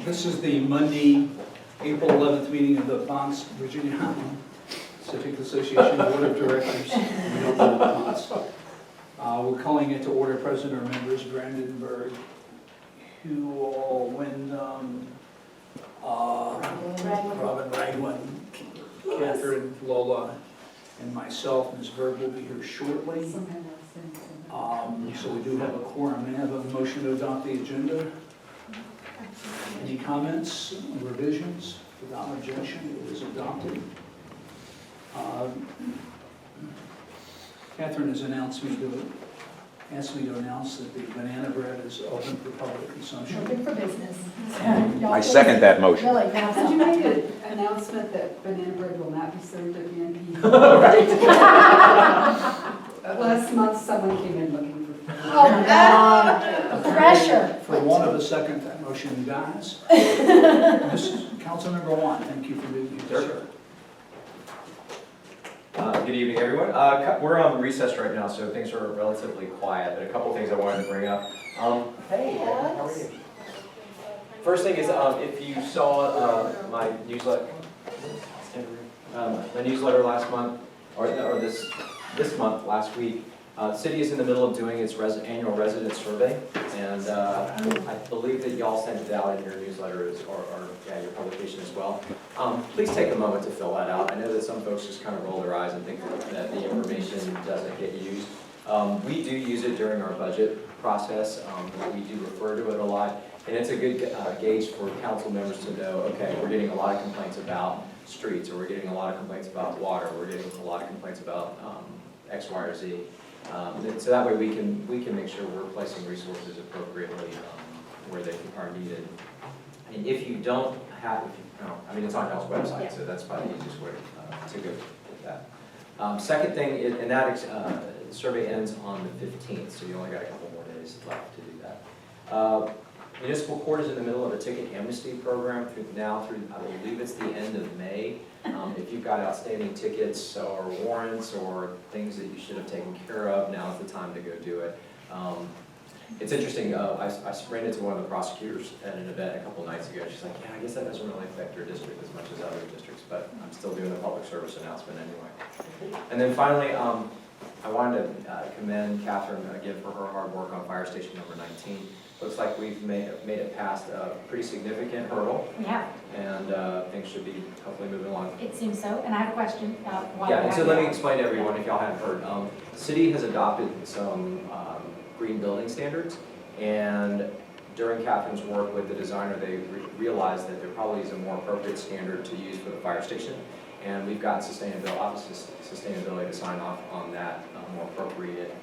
This is the Monday, April 11th meeting of the Ponce Virginia-Highland Civic Association Board of Directors. We don't know the Ponce. We're calling it to order. President or members Brandenburg, Hewell, Wyndham, Robin Ragland, Catherine, Lola, and myself. Ms. Berg will be here shortly. So we do have a quorum. May I have a motion to adopt the agenda? Any comments, revisions? Without objection, it is adopted. Catherine has asked me to announce that the banana bread is open for public consumption. Open for business. I second that motion. Really, Did you make an announcement that banana bread will not be served at the end? Last month, someone came in looking for. Oh, God. Pressure. For want of a second, that motion dies. Councilmember Juan, thank you for being here, sir. Good evening, everyone. We're on recess right now, so things are relatively quiet, but a couple things I wanted to bring up. Hey, how are you? First thing is, if you saw my newsletter last month, or this month, last week, the city is in the middle of doing its annual resident survey, and I believe that y'all sent it out in your newsletter or your publication as well. Please take a moment to fill that out. I know that some folks just kind of roll their eyes and think that the information doesn't get used. We do use it during our budget process. We do refer to it a lot, and it's a good gauge for council members to know, okay, we're getting a lot of complaints about streets, or we're getting a lot of complaints about water, we're getting a lot of complaints about X, Y, or Z. So that way we can make sure we're placing resources appropriately where they are needed. And if you don't have, I mean, it's on y'all's website, so that's probably the easiest way to go with that. Second thing, and that survey ends on the 15th, so you only got a couple more days left to do that. Municipal court is in the middle of a ticket amnesty program through, I believe it's the end of May. If you've got outstanding tickets or warrants or things that you should have taken care of, now's the time to go do it. It's interesting, I ran into one of the prosecutors at an event a couple nights ago. She's like, yeah, I guess that doesn't really affect your district as much as other districts, but I'm still doing a public service announcement anyway. And then finally, I wanted to commend Catherine again for her hard work on fire station number 19. Looks like we've made it past a pretty significant hurdle. Yeah. And things should be hopefully moving along. It seems so, and I have a question. Yeah, and so let me explain to everyone if y'all haven't heard. The city has adopted some green building standards, and during Catherine's work with the designer, they realized that there probably is a more appropriate standard to use for the fire station, and we've gotten Office of Sustainability to sign off on that more appropriate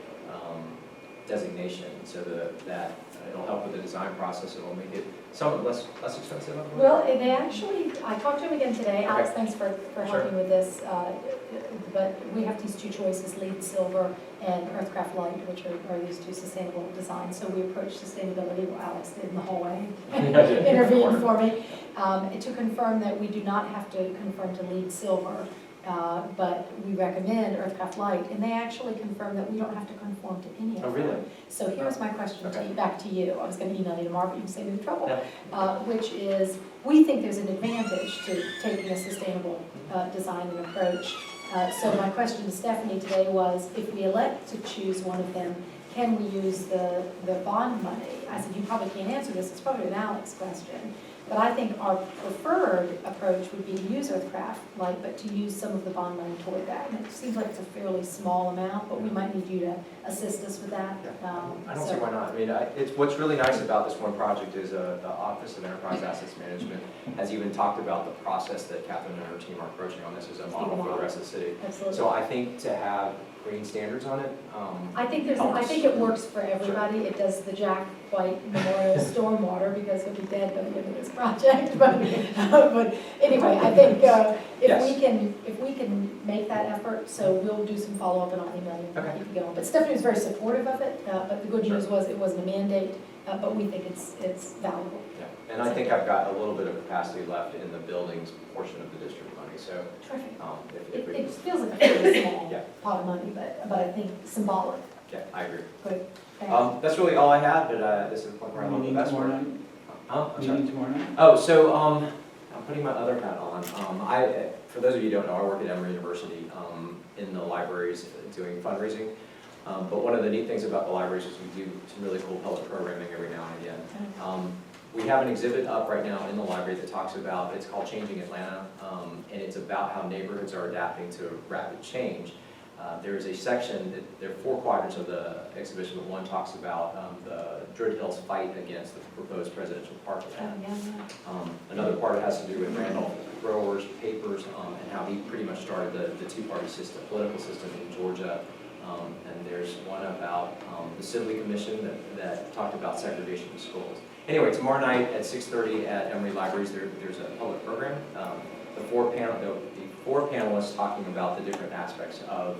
designation, so that it'll help with the design process. It'll make it somewhat less expensive. Well, they actually, I talked to him again today. Alex, thanks for helping with this. But we have these two choices, LEED Silver and Earthcraft Light, which are these two sustainable designs. So we approached sustainability, well, Alex did in the hallway, intervened for me, to confirm that we do not have to conform to LEED Silver. But we recommend Earthcraft Light, and they actually confirm that we don't have to conform to any of them. Oh, really? So here's my question Okay. back to you. I was going to email you tomorrow, but you can save me the trouble. Yeah. Which is, we think there's an advantage to taking a sustainable design and approach. So my question to Stephanie today was, if we elect to choose one of them, can we use the bond money? I said, you probably can't answer this. It's probably an Alex question. But I think our preferred approach would be to use Earthcraft Light, but to use some of the bond money toward that. And it seems like it's a fairly small amount, but we might need you to assist us with that. I don't see why not. I mean, what's really nice about this one project is the Office of Enterprise Assets Management has even talked about the process that Catherine and her team are approaching on this as a model for the rest of the city. Absolutely. So I think to have green standards on it. I think it works for everybody. It does the Jack White Memorial Stormwater because he'll be dead by the end of this project. But anyway, I think if we can make that effort, so we'll do some follow up and I'll email you and keep going. But Stephanie was very supportive of it. But the good news was it wasn't a mandate. But we think it's valuable. Yeah. And I think I've got a little bit of capacity left in the buildings portion of the district money. So terrific. if It feels like a fairly small Yeah. pot of money, but I think symbolic. Yeah, I agree. Good, thanks. That's really all I had, but this is the point where I love the Meeting best tomorrow work. night? I'm sorry. Meeting tomorrow night? Oh, so, I'm putting my other hat on. For those of you who don't know, I work at Emory University, in the libraries doing fundraising. But one of the neat things about the libraries is we do some really cool public programming every now and again. We have an exhibit up right now in the library that talks about, it's called Changing Atlanta, and it's about how neighborhoods are adapting to rapid change. There is a section, there are 4 quadrants of the exhibition, but one talks about the Druid Hills fight against the proposed presidential park plan. Another part has to do with Randolph Growers' papers and how he pretty much started the two-party system, political system in Georgia. And there's one about the Sibley Commission that talked about segregation in schools. Anyway, tomorrow night at 6:30 at Emory Libraries, there's a public program. The 4 panelists talking about the different aspects of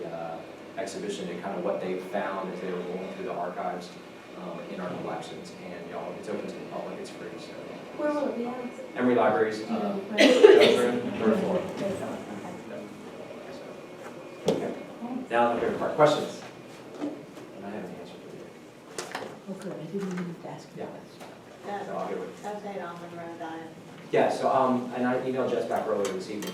the exhibition and kind of what they found as they were going through the archives in our collections. And y'all, it's open to the public, it's free. So. Where will it be at? Emory Libraries, Do you know? Jones Room, 3rd floor. Okay. Okay. Now the favorite part, questions? And I have an answer for you. Oh, good, I didn't even need to ask you Yeah. that. So I'll get with you. Update on Monroe Diet. Yeah, so, and I emailed Jess back earlier this evening.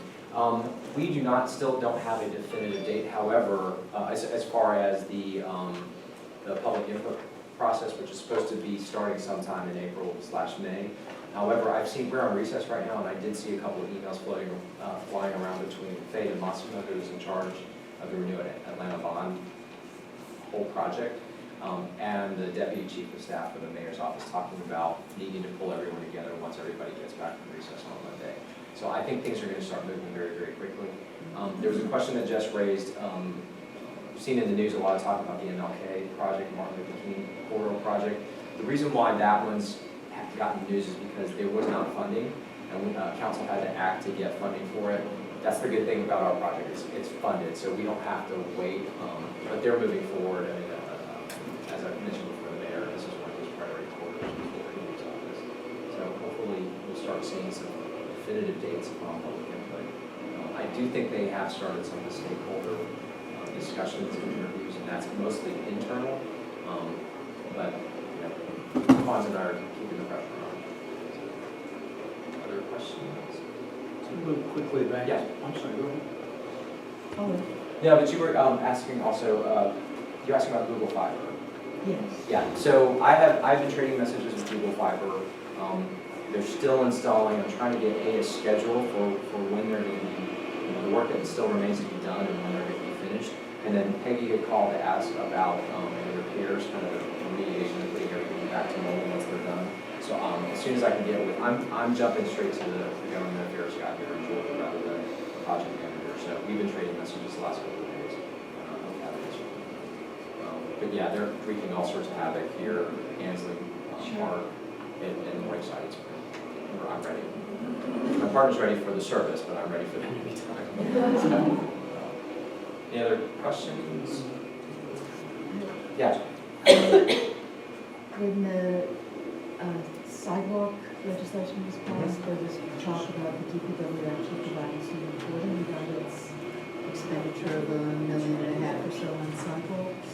We still don't have a definitive date, however, as far as the public input process, which is supposed to be starting sometime in April/May. However, we're on recess right now, and I did see a couple of emails flying around between Faye and Massimo, who's in charge of the Renew Atlanta Bond whole project, and the deputy chief of staff of the mayor's office talking about needing to pull everyone together once everybody gets back from recess on Monday. So I think things are going to start moving very, very quickly. There was a question that Jess raised. Seen in the news a lot of talk about the MLK project, Martin Luther King corridor project. The reason why that one's gotten news is because there was not funding, and council had to act to get funding for it. That's the good thing about our project, it's funded, so we don't have to wait, but they're moving forward. I mean, as I mentioned before, the mayor, this is one of his priority corridors before he leaves office. So hopefully we'll start seeing some definitive dates on public input. I do think they have started some of the stakeholder discussions and interviews, and that's mostly internal, but Fonz and I are keeping the pressure on. Other questions? To move quickly back. Yeah. I'm sorry, go ahead. Oh, Yeah, but you were asking also, you're asking about Google Fiber. yes. Yeah, so I've been trading messages with Google Fiber. They're still installing. I'm trying to get a schedule for when they're going to be, the work that still remains to be done and when they're going to be finished. And then Peggy had called to ask about any repairs, kind of the remediation and putting everything back to normal once they're done. So as soon as I can get with, I'm jumping straight to the government affairs guy here in Georgia rather than the project manager. So we've been trading messages the last couple of days. But yeah, they're wreaking all sorts of havoc here, Ansley Park, and Lakeside. I'm ready. My partner's ready for the service, but I'm ready for them to be done. Any other questions? Yeah. When the sidewalk legislation was passed, there was talk about the DPW actually providing some reporting about its expenditure of $1.5 million or so on sidewalks.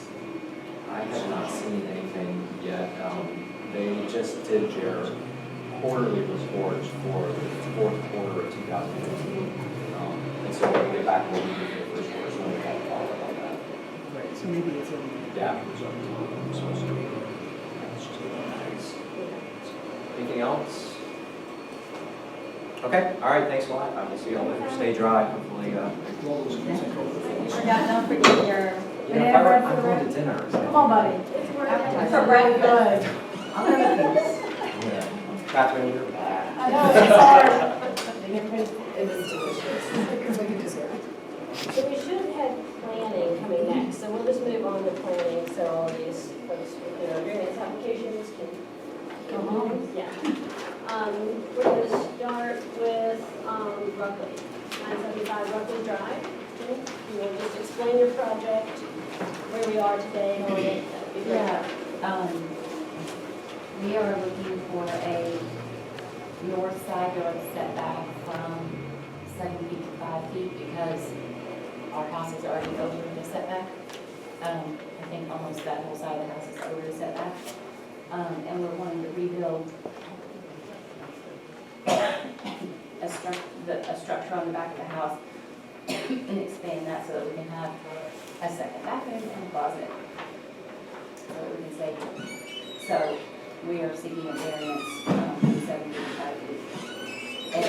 I have not seen anything yet. They just did their quarterly reports for the 4th quarter of 2015. And so we'll get back and we'll do the 1st quarter, so we'll have to follow up on that. Right. So maybe it's in. Yeah. Anything else? Okay, all right, thanks a lot. I will see you all later. Stay dry, hopefully. Forgot, don't forget your, I'm going to dinner. Come on, buddy. appetizer. For breakfast. Good. I'll have a piece. Catherine, you're back. I know, it's hard. It is delicious. Because we can just So we should have planning coming next, so we'll just move on to planning, so all these folks with their various applications can go home. Yeah. We're going to start with Ruckley, 975 Ruckley Drive. You will just explain your project, where we are today on it. That would be great. Yeah, we are looking for a north side yard setback from 7 feet to 5 feet because our house is already over the setback. I think almost that whole side of the house is over the setback. And we're wanting to rebuild a structure on the back of the house and expand that so that we can have a second bathroom and a closet. So that we can say, so we are seeking a variance from 75 feet. And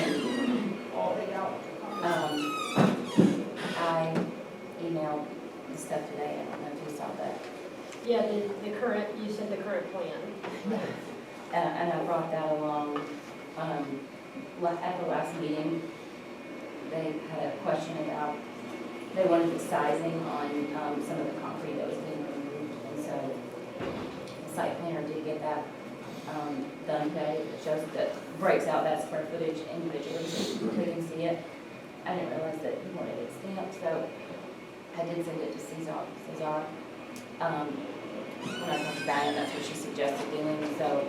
I emailed the stuff today, I don't know if you saw that. Yeah, the current, you said the current plan. And I brought that along, at the last meeting. They had a question about, they wanted the sizing on, some of the concrete that was being removed. And so the site planner did get that, done today. It shows that, breaks out that square footage individually so we can see it. I didn't realize that he wanted it stamped, so I did send it to Cesar. When I talked to Diane, that's what she suggested doing, so,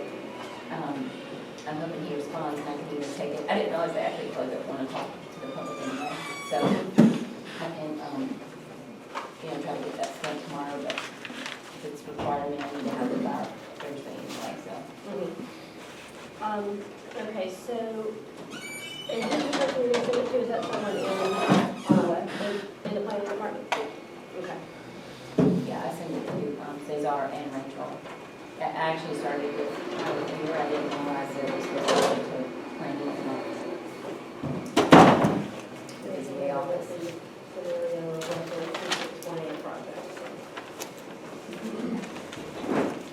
I'm hoping he responds and I can either take it. I didn't realize they actually closed at 1 o'clock to the public anyway, so I can, try to get that stamped tomorrow, but if it's required, I need to have it by Thursday anyway, so. Okay, so, and who the person you're gonna send it to, is that someone in the planning department? Okay. Yeah, I sent it to Cesar and Rachel. I actually started with, where I didn't realize that it was supposed to go to planning and not the office. Scenario of explaining the project.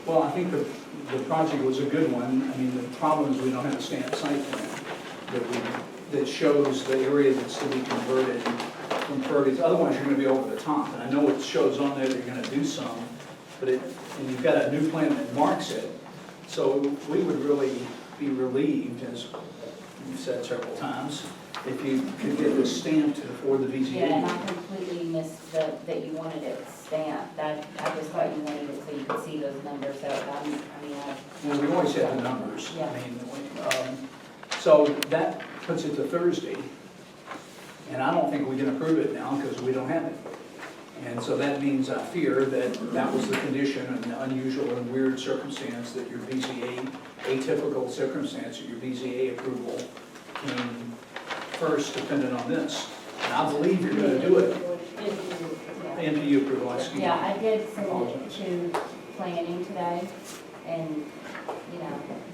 Well, I think the project was a good one. I mean, the problem is we don't have a stamped site plan that shows the area that's to be converted from pervious. Otherwise, you're gonna be over the top. And I know it shows on there that you're gonna do some, but and you've got a new plan that marks it. So we would really be relieved, as you've said several times, if you could get this stamped for the BZA. Yeah, and I completely missed that you wanted it stamped. I just thought you wanted it so you could see those numbers, so Well, we always have the numbers. Yeah. I mean, so that puts it to Thursday. And I don't think we can approve it now because we don't have it. And so that means, I fear, that was the condition, an unusual and weird circumstance, that your BZA, atypical circumstance, that your BZA approval came first, dependent on this. And I believe you're gonna do it. NPU approval, excuse me. Yeah, I did send it to planning today, and,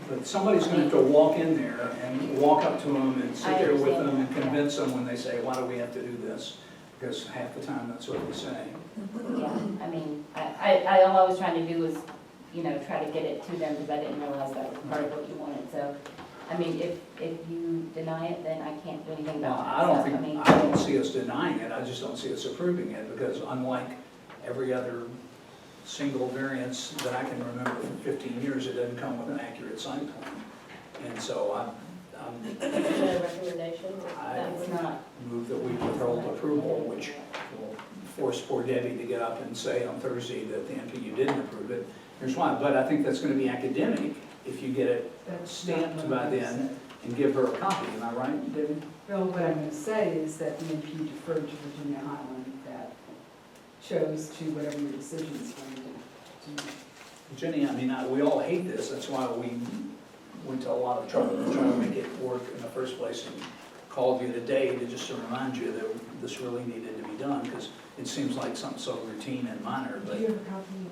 But somebody's gonna have to walk in there and walk up to them and sit there with them and convince them when they say, why do we have to do this? Because half the time, that's what they say. yeah, I mean, all I was trying to do was, try to get it to them, because I didn't realize that was part of what you wanted, so, I mean, if you deny it, then I can't do anything Well, about it. I don't see us denying it, I just don't see us approving it, because unlike every other single variance that I can remember from 15 years, it doesn't come with an accurate site plan. And so Is that a recommendation? It's not. move that we withhold approval, which will force poor Debbie to get up and say on Thursday that the NPU didn't approve it. Here's why, but I think that's gonna be academic if you get it stamped by then and give her a copy, am I right, Debbie? Well, what I'm going to say is that the NP deferred to Virginia-Highland, that chose to whatever your decision is going to do. Jenny, I mean, we all hate this, that's why we went to a lot of trouble to try to make it work in the first place, and called you today to remind you that this really needed to be done, because it seems like something so routine and minor, but Do you have a copy?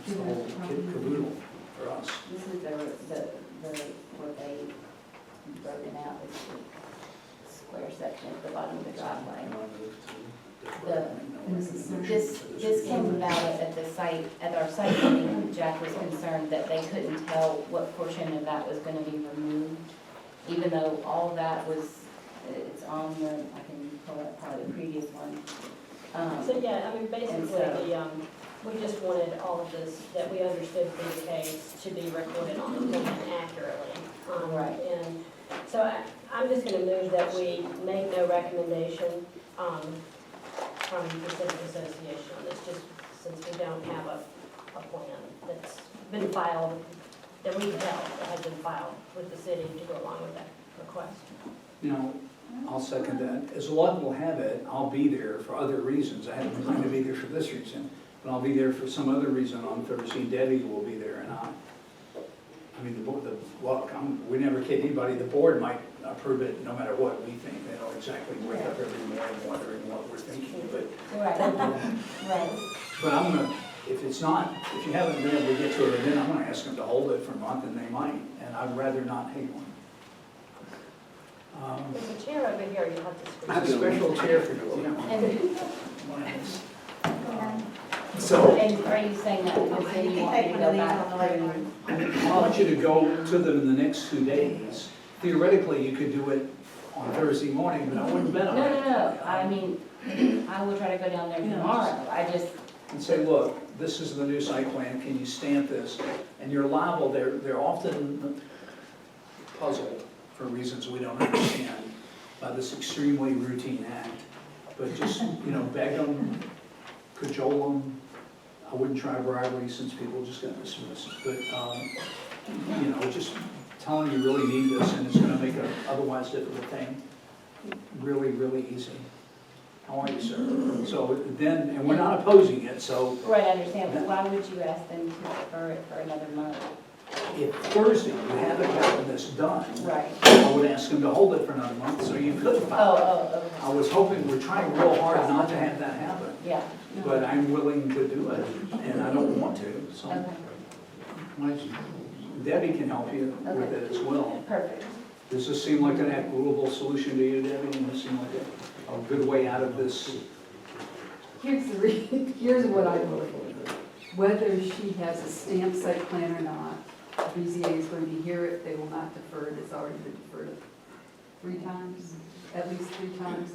it's the whole kit caboodle for us. This is what they broken out, is the square section at the bottom of the driveway. This came about at the site, at our site meeting. Jack was concerned that they couldn't tell what portion of that was gonna be removed, even though all of that was, it's on the, I can pull up probably the previous one. So, yeah, I mean, basically, we just wanted all of this, that we understood to be the case, to be recorded on the plan accurately. Right. And so I'm just gonna move that we make no recommendation, from the Civic Association on this, just since we don't have a plan that's been filed, that we can tell that has been filed with the city to go along with that request. You know, I'll second that. As luck will have it, I'll be there for other reasons. I hadn't planned to be there for this reason. but I'll be there for some other reason on Thursday. Debbie will be there, and I mean, we never kid anybody, the board might approve it no matter what we think. They don't exactly wake up every morning wondering what we're thinking, but Right, right. But I'm gonna, if you haven't been able to get to it, then I'm gonna ask them to hold it for a month, and they might, and I'd rather not hate one. There's a chair over here, you have to I have a special chair for you. And, So, and are you saying that because then you want me to go back through? I want you to go to them in the next 2 days. Theoretically, you could do it on Thursday morning, but I wouldn't bet on it. No, I mean, I will try to go down there tomorrow, I just, And say, look, this is the new site plan, can you stamp this? And you're liable, they're often puzzled for reasons we don't understand by this extremely routine act. But just, beg them, cajole them. I wouldn't try bribery since people just got dismissed. But, just tell them you really need this and it's gonna make an otherwise difficult thing really, really easy. How are you, sir? So then, and we're not opposing it, so right, I understand, but why would you ask them to defer it for another month? if Thursday you haven't gotten this done, Right. I would ask them to hold it for another month so you could file. Oh, I was hoping, we're trying real hard not to have that happen, yeah, but I'm willing to do it, and I don't want to, so. okay, Debbie can help you with it as well. perfect. Does this seem like an equitable solution to you, Debbie? Does this seem like a good way out of this? Here's what I vote for. Whether she has a stamped site plan or not, BZA is going to hear it, they will not defer it, it's already been deferred 3 times, at least 3 times.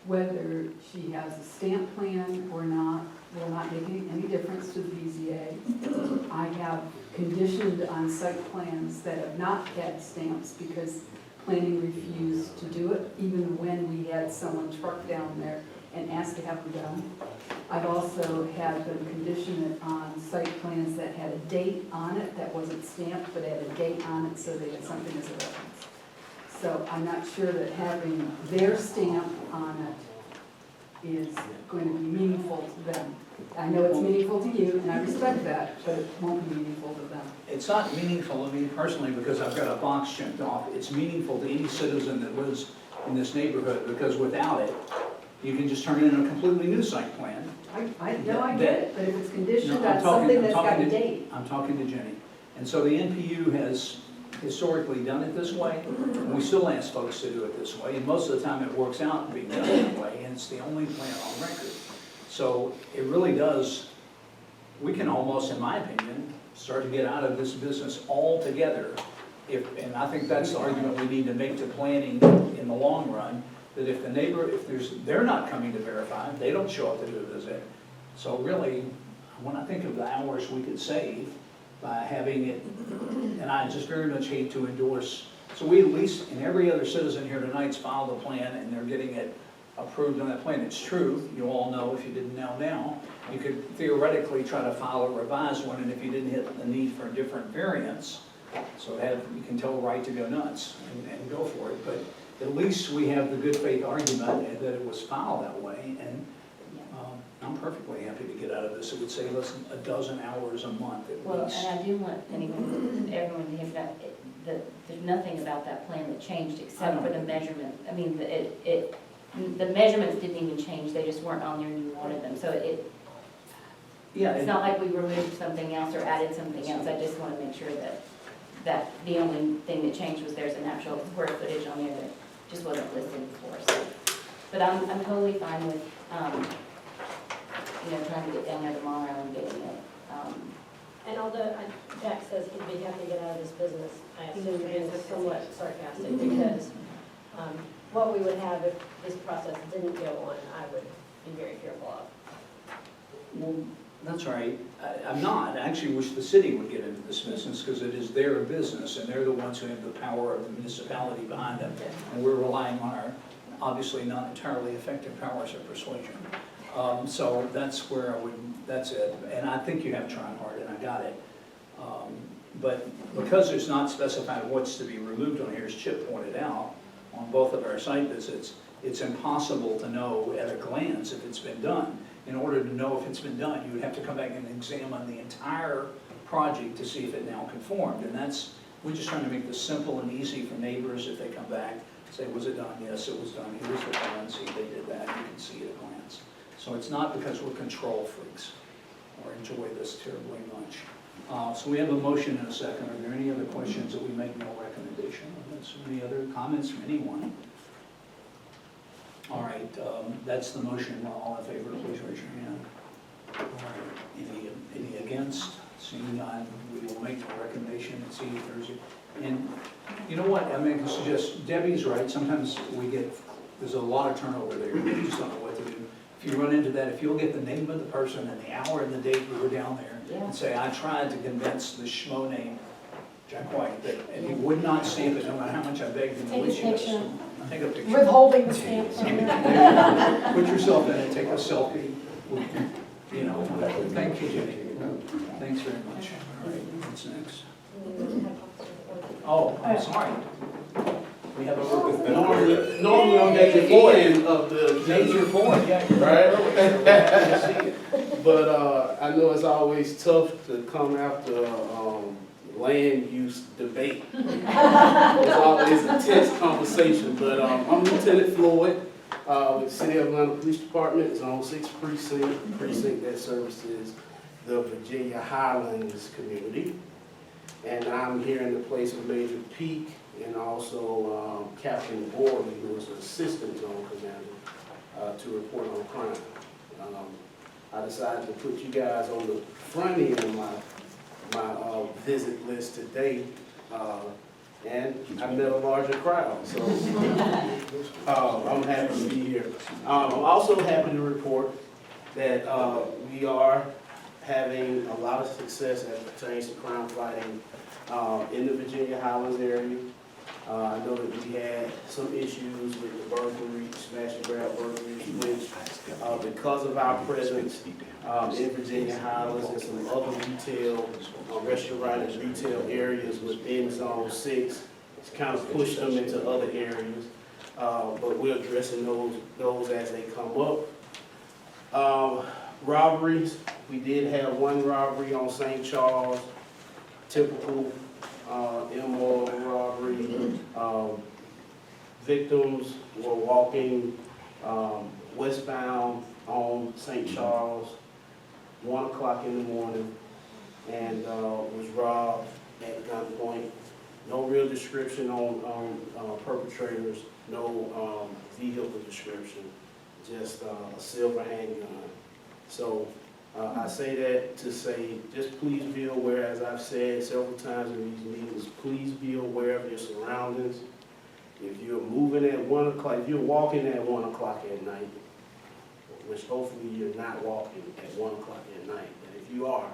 Whether she has a stamp plan or not will not make any difference to the BZA. I have conditioned on site plans that have not had stamps because planning refused to do it, even when we had someone truck down there and asked to have them done. I've also had them condition it on site plans that had a date on it that wasn't stamped, but had a date on it, so they had something as a reference. So I'm not sure that having their stamp on it is going to be meaningful to them. I know it's meaningful to you, and I respect that, but it won't be meaningful to them. It's not meaningful to me personally because I've got a box checked off. It's meaningful to any citizen that lives in this neighborhood because without it, you can just turn in a completely new site plan. I know I get it, but if it's conditioned No, I'm on talking- something I'm that's got talking a to- date. I'm talking to Jenny. And so the NPU has historically done it this way, and we still ask folks to do it this way, and most of the time it works out being done that way, and it's the only plan on record. So it really does, we can almost, in my opinion, start to get out of this business altogether. And I think that's the argument we need to make to planning in the long run, that if the neighbor, they're not coming to verify, they don't show up to do a visit. So really, when I think of the hours we could save by having it, and I just very much hate to endorse, so we at least, and every other citizen here tonight's filed a plan and they're getting it approved on that plan. It's true, you all know, if you didn't know now, you could theoretically try to file a revised one, and if you didn't hit the need for a different variance, so you can tell right to go nuts and go for it. But at least we have the good faith argument that it was filed that way, and I'm perfectly happy to get out of this. It would save us a dozen hours a month at Well, least. and I do want everyone to hear that, there's nothing about that plan that changed except for the measurement. I mean, the measurements didn't even change, they just weren't on there and you wanted them. So Yeah, it's not like we removed something else or added something else. I just want to make sure that the only thing that changed was there's an actual square footage on there that just wasn't listed before. So, but I'm totally fine with, trying to get down there tomorrow and getting it. And although Jack says he'd be happy to get out of this business, I assume he is somewhat sarcastic because what we would have if this process didn't go on, I would be very fearful of. well, that's right. I'm not. I actually wish the city would get into this business because it is their business and they're the ones who have the power of the municipality behind them. And we're relying on our obviously not entirely effective powers of persuasion. So that's where that's it. And I think you have tried hard and I got it. But because it's not specified what's to be removed on here, as Chip pointed out, on both of our site visits, it's impossible to know at a glance if it's been done. in order to know if it's been done, you would have to come back and examine the entire project to see if it now conformed. And that's, we're just trying to make this simple and easy for neighbors if they come back, say, was it done? Yes, it was done. Here's the plan, see, they did that, you can see it at a glance. So it's not because we're control freaks or enjoy this terribly much. So we have a motion and a second. Are there any other questions that we make no recommendation on this? Any other comments from anyone? All right, that's the motion. All in favor, please raise your hand. All right. Any against? Seeing none, we will make the recommendation and see if there's a, and you know what, I mean, I suggest, Debbie's right, sometimes there's a lot of turnover there, you just don't know what to do. If you run into that, if you'll get the name of the person and the hour and the date we were down there, and say, I tried to convince the schmo named Jack White, that, and he would not stamp it, no matter how much I begged him. Take a picture. Take a picture. Withholding the stamp from you. Put yourself in it, take a selfie, you know, thank you, Jenny. Thanks very much. All right, what's next? Oh, I'm sorry. We have a. Normally on the end of the Major point, yeah. right? But I know it's always tough to come after land use debate. It's always a tense conversation, but I'm Lieutenant Floyd with the City of Atlanta Police Department, Zone 6 precinct that services the Virginia-Highlands community. And I'm here in the place of Major Peak and also Captain Borley, who is an assistant zone commander, to report on crime. I decided to put you guys on the front end of my visit list today, and I met a larger crowd, so I'm happy to be here. I'm also happy to report that we are having a lot of success as it pertains to crime fighting in the Virginia-Highlands area. I know that we had some issues with the burglary, smash and grab burglaries, which because of our presence in Virginia-Highlands and some other retail, restaurant and retail areas within Zone 6, it's kind of pushed them into other areas. But we're addressing those as they come up. Robberies, we did have one robbery on St. Charles, typical immoral robbery. Victims were walking westbound on St. Charles, 1 o'clock in the morning, and was robbed at gunpoint. No real description on perpetrators, no vehicle description, just a silver handgun. So I say that to say, just please be aware, as I've said several times in these meetings, please be aware of your surroundings. If you're moving at 1 o'clock, if you're walking at 1 o'clock at night, which hopefully you're not walking at 1 o'clock at night, and if you are,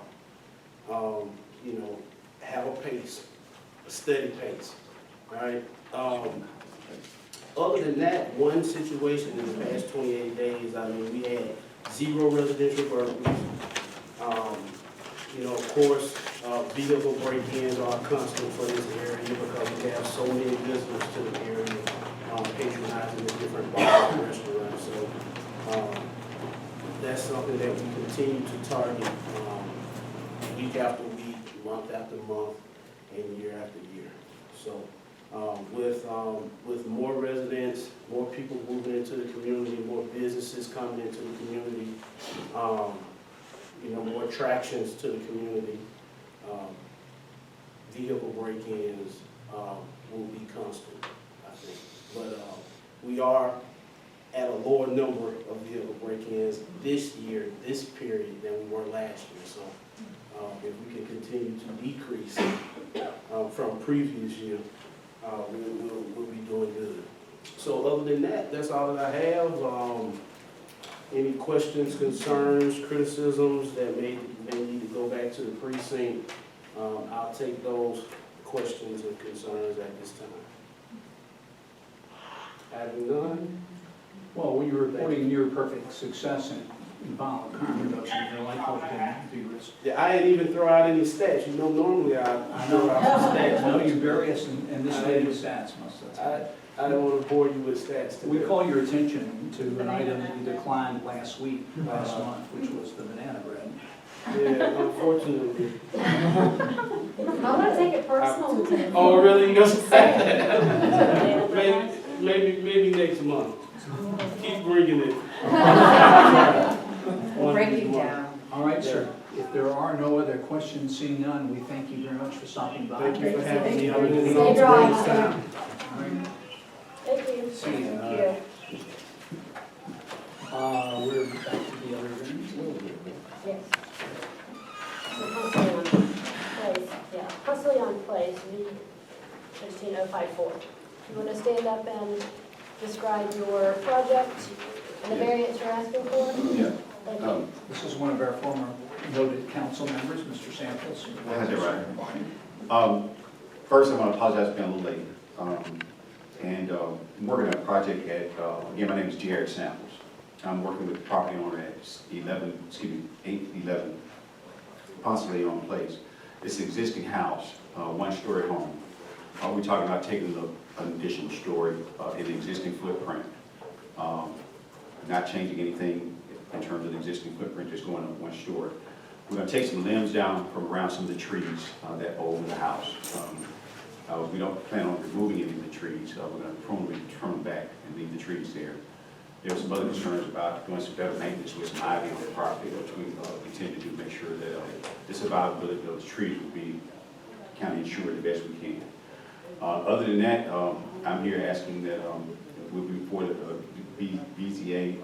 you know, have a pace, a steady pace, all right? Other than that, one situation in the past 28 days, I mean, we had 0 residential burglaries. You know, of course, vehicle break-ins are constant for this area because we have so many visitors to the area, patronizing the different bars and restaurants. So that's something that we continue to target week after week, month after month, and year after year. So with more residents, more people moving into the community, more businesses coming into the community, you know, more attractions to the community, vehicle break-ins will be constant, I think. But we are at a lower number of vehicle break-ins this year, this period, than we were last year. So if we can continue to decrease from previous year, we'll be doing good. So other than that, that's all that I have. Any questions, concerns, criticisms that may need to go back to the precinct, I'll take those questions and concerns at this time. Having none? Well, when you're reporting near perfect success in violent crime reduction, you're likely to be risk. Yeah, I didn't even throw out any stats. You know, normally I throw out some stats. No, you bury us in this many stats most of the time. I don't want to bore you with stats today. We call your attention to an item that you declined last month, which was the banana bread. Yeah, unfortunately. I'm gonna take it personal. Oh, really? You gonna say that? Maybe next month. Keep bringing it. Break it down. All right, sir. If there are no other questions, seeing none, we thank you very much for stopping by. Thank you for having me. Have a good Stay evening. dry. All right. Thank you. See you. Thank you. We're back to the other rooms. Yes. So constantly on place, yeah, constantly on place, V 16054. You want to stand up and describe your project and the variance you're asking for? Yeah. Thank you. This is one of our former noted council members, Mr. Samples. I had it right. First, I want to apologize for being a little late. I'm working on a project at, again, my name is Jared Samples. I'm working with the property owner at 811 possibly on place. It's an existing house, one-story home. We're talking about taking an additional story in the existing footprint. Not changing anything in terms of the existing footprint, just going up one story. We're going to take some limbs down from around some of the trees that over the house. We don't plan on removing any of the trees. We're going to prune them back and leave the trees there. There were some other concerns about doing some better maintenance with some ivy on the property, which we intend to do, make sure that the survivability of those trees will be kind of ensured the best we can. Other than that, I'm here asking that we'll be reported BZA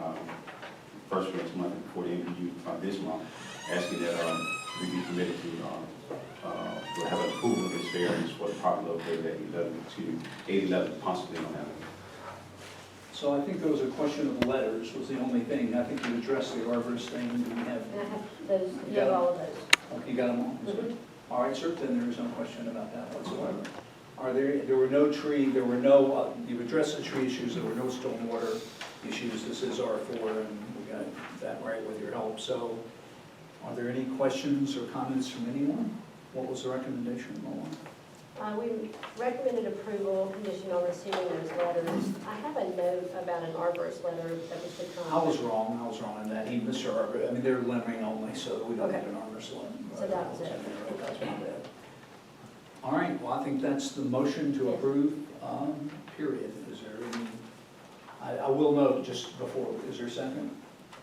first of next month before the MPU this month, asking that we be committed to we'll have an approval of this variance for the property located at 811 possibly on that. So I think there was a question of letters was the only thing. I think you addressed the arborist thing. Do we have, And I have those, you have all of those. okay, you got them all? Mhm. All right, sir, then there is no question about that whatsoever. There were no tree, there were no, you've addressed the tree issues, there were no stormwater issues. This is R4 and we got that right with your help. So are there any questions or comments from anyone? What was the recommendation, Lola? We recommended approval, conditional on receiving those letters. I have a note about an arborist letter that was to come. I was wrong in that. He, Mr. Arbor, I mean, they're limbering only, so we don't Okay. have an arborist letter. So that was it. That's my bad. All right, well, I think that's the motion to approve, period. Is there any, I will note just before, is there a second?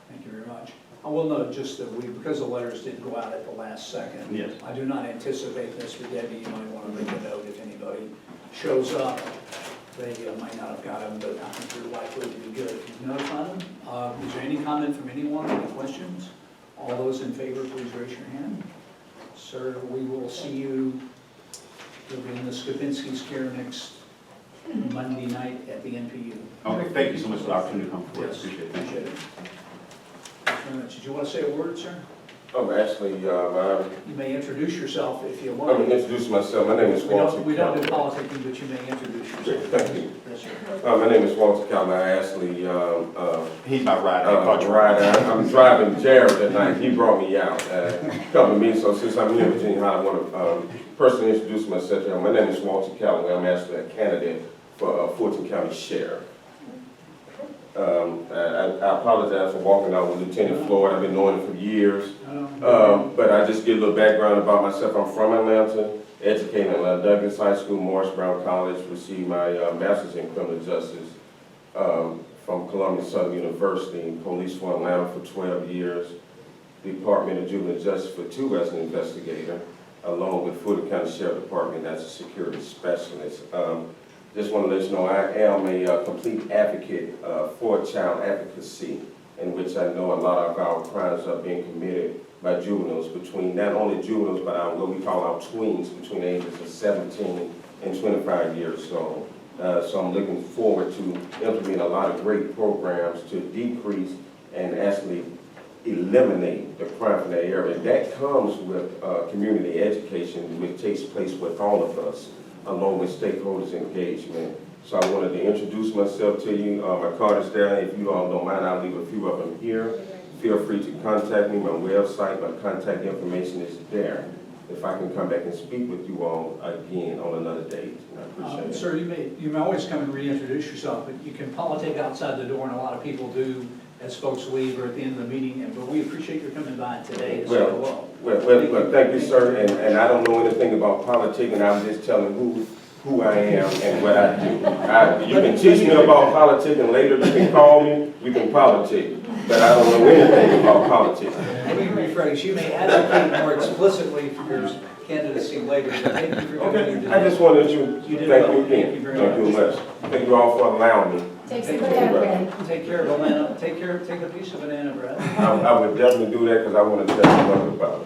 Thank you very much. I will note just that because the letters didn't go out at the last second. Yes. I do not anticipate this, but Debbie, you might want to make a note if anybody shows up. They might not have got them, but I think they're likely to be good if you notify them. Is there any comment from anyone, any questions? All those in favor, please raise your hand. Sir, we will see you, you'll be in the Skopinski Scare next Monday night at the NPU. Okay, thank you so much for the opportunity to come forward. Yes, Appreciate it. appreciate it. Thanks very much. Did you want to say a word, sir? Actually, You may introduce yourself if you I'm want. going to introduce myself. My name is Walter We don't do Calvin. politicking, but you may introduce yourself. Thank you. Yes, sir. My name is Walter Calvin. I actually, He's my rider. I'm driving Jared that night. He brought me out, come to me. So since I'm here in Virginia-Highland, I want to personally introduce myself. My name is Walter Calvin. I'm actually a candidate for Fulton County Sheriff. I apologize for walking out with Lieutenant Floyd. I've been knowing him for years. But I just give a little background about myself. I'm from Atlanta, educated at Douglas High School, Morris Brown College, received my master's in criminal justice from Columbia Southern University, police for Atlanta for 12 years, Department of Juvenile Justice for 2 as an investigator, along with Fulton County Sheriff Department as a security specialist. Just want to let you know I am a complete advocate for child advocacy, in which I know a lot of our crimes are being committed by juveniles, between not only juveniles, but what we call our tweens, between the ages of 17 and 25 years old. So I'm looking forward to implementing a lot of great programs to decrease and actually eliminate the crime in that area. That comes with community education, which takes place with all of us, along with stakeholders engagement. So I wanted to introduce myself to you. My card is there. If you all don't mind, I'll leave a few of them here. Feel free to contact me. My website, my contact information is there. if I can come back and speak with you all again on another date. And I appreciate it. Sir, you may always come and reintroduce yourself, but you can politic outside the door, and a lot of people do as folks leave or at the end of the meeting, but we appreciate your coming by today to say hello. Well, thank you, sir, and I don't know anything about politics, and I'm just telling who I am and what I do. You can teach me about politics, and later you can call me, we can politic, but I don't know anything about politics. Let me rephrase, you may advocate more explicitly for your candidacy later, but thank you for coming here Okay, today. I just wanted to You did thank well. you again. Thank you very Thank you much. Thank you all for allowing me. Take Take some care. bread. Take care of banana, take a piece of banana bread. I would definitely do that because I want to tell you mother about it.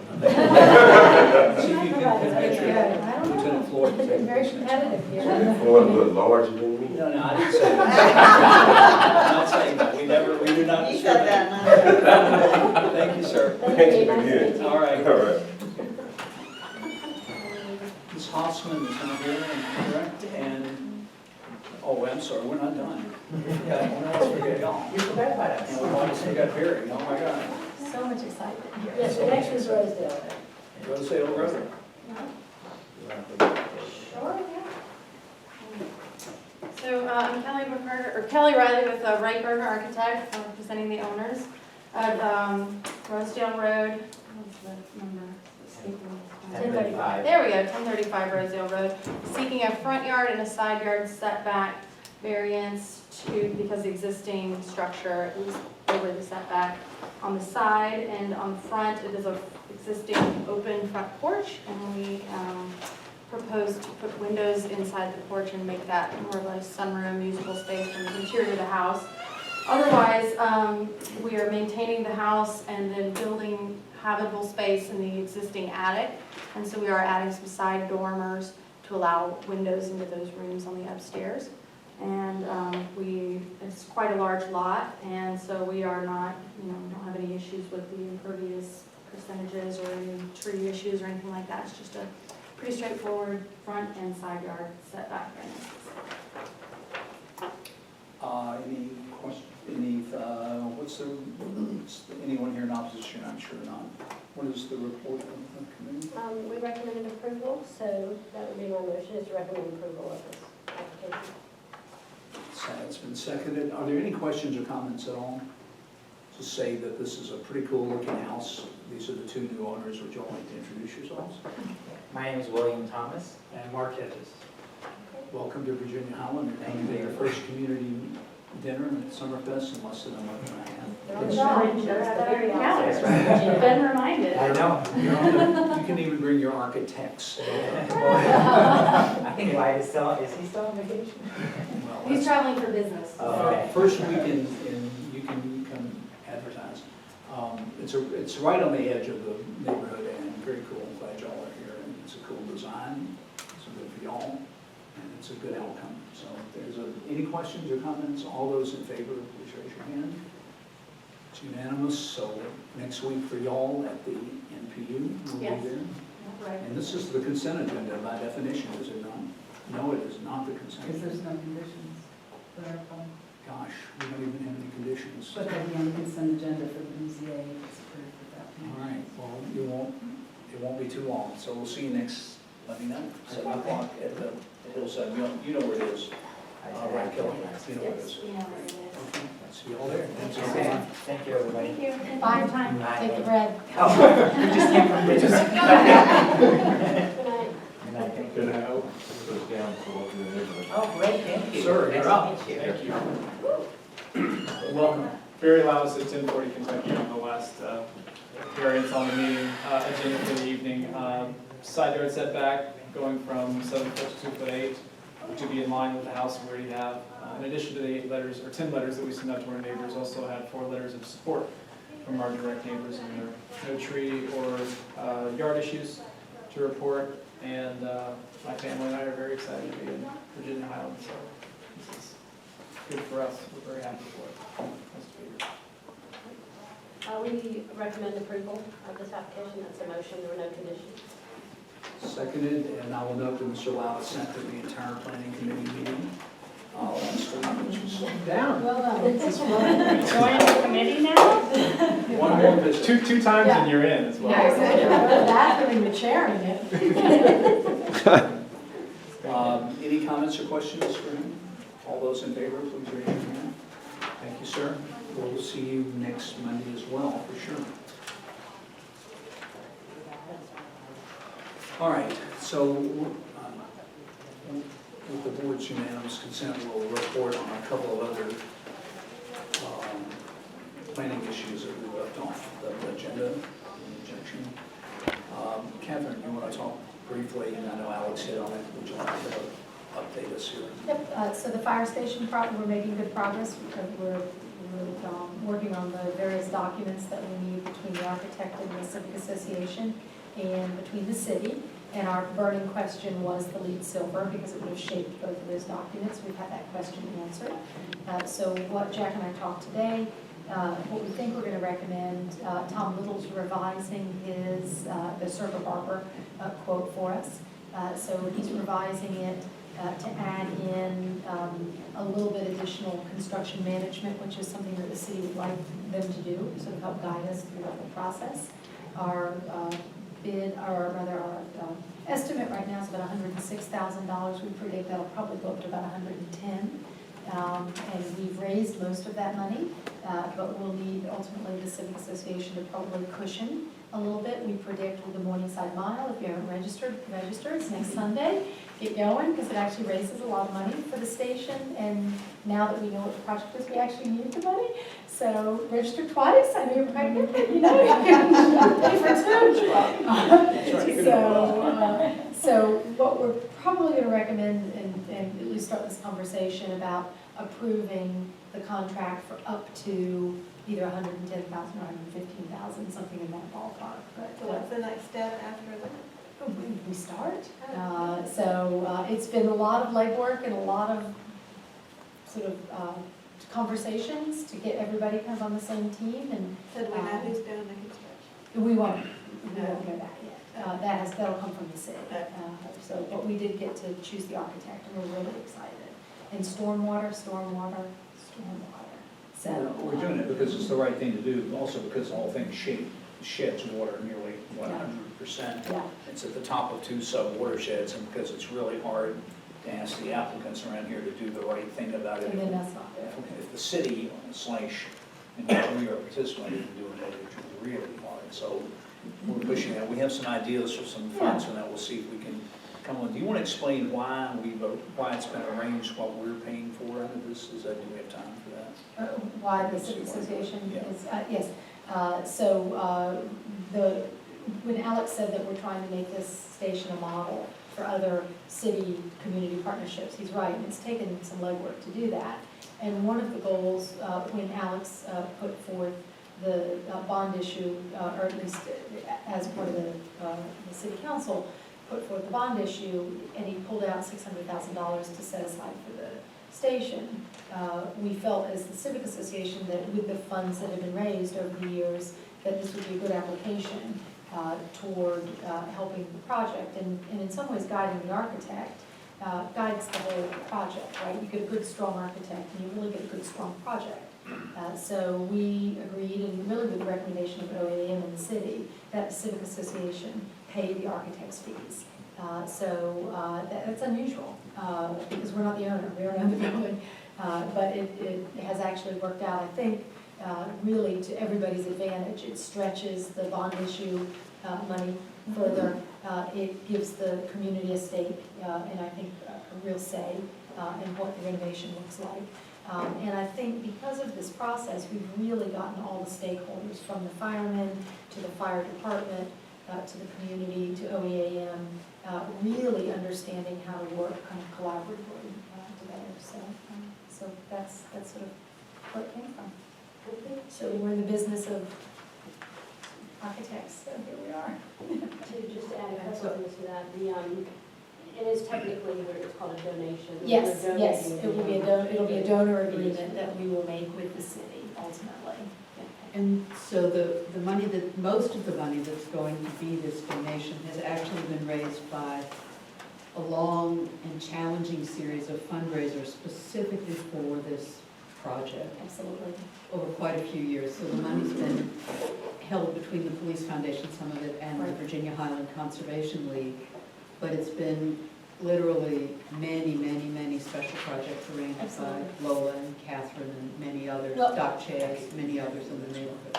See if you can convince your I don't know. Lieutenant Floyd to It's take a very piece next competitive here. Florida a little larger than me. No, I didn't say that. I'm not saying that. We do not You said discriminate. that, Thank you, sir. Thank you again. All right. All right. Ms. Hoffman is not here, correct? And, oh, I'm sorry, we're not done. Yeah, we almost forget y'all. You forgot about us. And we almost forgot Barry. Oh, my God. So much excitement here. Yes, the next is Rosedale. Rosedale Road. Sure, yeah. So I'm Kelly Riley with Wright Berger Architect, representing the owners of Rosedale Road. What's the number? Escaping me. 1035. There we go, 1035 Rosedale Road. Seeking a front yard and a side yard setback variance because the existing structure is over the setback on the side, and on the front it is a existing open front porch, and we proposed to put windows inside the porch and make that more of a sunroom usable space from the interior of the house. Otherwise, we are maintaining the house and then building habitable space in the existing attic, and so we are adding some side dormers to allow windows into those rooms on the upstairs. And it's quite a large lot, and so we are not, don't have any issues with the impervious percentages or any tree issues or anything like that. It's just a pretty straightforward front and side yard setback variances. Any questions, anyone here in opposition? I'm sure not. What is the report of the committee? We recommended approval, so that would be my motion, is to recommend approval of this application. It's been seconded. Are there any questions or comments at all? To say that this is a pretty cool looking house. These are the two new owners. Would you all like to introduce yourselves? My name is William Thomas. And Mark Hedges. Welcome to Virginia-Highland. Thank you for your first community dinner at Summerfest in less than a month and a half. They're on the side. That's the very That's house. right. Been reminded. I know. You can even bring your architects. I think Wyatt is he still on vacation? Well, He's traveling for business. Okay. First week you can come advertise. It's right on the edge of the neighborhood and very cool. I'm glad y'all are here. And it's a cool design. It's good for y'all, and it's a good outcome. So if there's any questions or comments, all those in favor, please raise your hand. It's unanimous. So next week for y'all at the NPU, we'll Yes. be there. Right. And this is the consent agenda by definition, is it not? No, it is not the consent Because there's agenda. no conditions that are followed. Gosh, we don't even have any conditions. But there'll be on the consent agenda for the BZA if it's approved at that point. All right, well, it won't be too long, so we'll see you next, let me know, 7 o'clock at the Hillside. You know where it is. All right, Kelly, you know where it is. Okay, see you all there. Thanks for Okay. coming. Thank you, everybody. Thank you. Bye time, take the bread. Oh, you just came from Good night. Good night. Oh, great, thank you. Sir, you're Nice up. to meet you. Thank you. Welcome. Barry Laus at 1040 Kentucky on the last variance on the meeting agenda for the evening. Side yard setback going from 7 foot to 2'8" to be in line with the house we already have. In addition to the 8 letters or 10 letters that we send out to our neighbors, also had 4 letters of support from our direct neighbors, and there are no tree or yard issues to report. And my family and I are very excited to be in Virginia-Highland, so this is good for us. We're very happy for it. Nice to be here. We recommend approval of this application. That's a motion. There were no conditions. Seconded, and I will note that Mr. Lau sent to the entire planning committee meeting. Oh, that's the one which is Down. Well done. Join the committee now? one more visit. Two times and you're in as well. Yeah, exactly. That, I mean, you're chairing it. Any comments or questions for him? All those in favor, please raise your hand. Thank you, sir. We'll see you next Monday as well, for sure. All right, so with the board's unanimous consent, we'll report on a couple of other planning issues that we left off the agenda, objection. Catherine, you want to talk briefly, and I know Alex hit on it, would you like to update us here? Yep, so the fire station project, we're making good progress. We're working on the various documents that we need between the architect and the civic association and between the city. And our burning question was the lead silver, because it would have shaped both of those documents. We've had that question answered. So what Jack and I talked today, what we think we're going to recommend, Tom Little's revising his, the Serpa Barber quote for us. So he's revising it to add in a little bit additional construction management, which is something that the city would like them to do, sort of help guide us through the whole process. Our our estimate right now is about $106,000. We predict that'll probably go up to about $110,000. And we've raised most of that money, but we'll need ultimately the Civic Association to probably cushion a little bit. We predict with the Morningside Mile, if you haven't registered, it's next Sunday. Get going, because it actually raises a lot of money for the station, and now that we know what the project is, we actually need the money. So register twice, I know you're pregnant, you know, pay for two. So what we're probably going to recommend, and at least start this conversation about approving the contract for up to either $110,000 or $115,000, something in that ballpark. But, So what's the next step after that? we start. It's been a lot of legwork and a lot of sort of conversations to get everybody kind of on the same team, and So do we know who's doing the construction? we won't know that yet. That'll come from the city. But we did get to choose the architect, and we're really excited. And stormwater. So We're doing it because it's the right thing to do, also because the whole thing sheds water nearly 100%. Yeah. It's at the top of two sub-watersheds, and because it's really hard to ask the applicants around here to do the right thing about it. And then that's not fair. If the city / and we are participating in doing it, it's really hard. So we're pushing that. We have some ideas for some funds, and that we'll see if we can come on. Do you want to explain why it's been arranged, what we're paying for out of this? Do we have time for that? Why the Civic Association Yeah. is, yes. When Alex said that we're trying to make this station a model for other city community partnerships, he's right, and it's taken some legwork to do that. And one of the goals, when Alex put forth the bond issue, or at least as part of the city council, put forth the bond issue, and he pulled out $600,000 to set aside for the station. We felt as the Civic Association that with the funds that have been raised over the years, that this would be a good application toward helping the project, and in some ways guiding the architect guides the whole project, right? You get a good, strong architect, and you really get a good, strong project. So we agreed, and really with the recommendation of OAM and the city, that the Civic Association pay the architect's fees. That's unusual, because we're not the owner, we don't own the building. But it has actually worked out, I think, really to everybody's advantage. It stretches the bond issue money further. It gives the community a stake, and I think a real say in what the renovation looks like. And I think because of this process, we've really gotten all the stakeholders, from the firemen to the fire department, to the community, to OEAM, really understanding how to work kind of collaboratively together. So that's sort of where it came from. So we're in the business of architects, so here we are. To just add a couple things to that, it is technically, it's called a donation. Yes, We're yes, donating it will be it'll be a donor agreement that we will make with the city ultimately. And so the money most of the money that's going to be this donation has actually been raised by a long and challenging series of fundraisers specifically for this project Absolutely. over quite a few years. So the money's been held between the Police Foundation, some of it, and the Right. Virginia-Highland Conservation League. But it's been literally many, many, many special projects arranged by Absolutely. Lola and Catherine and many others, Well- Doc Chase, many others in the neighborhood.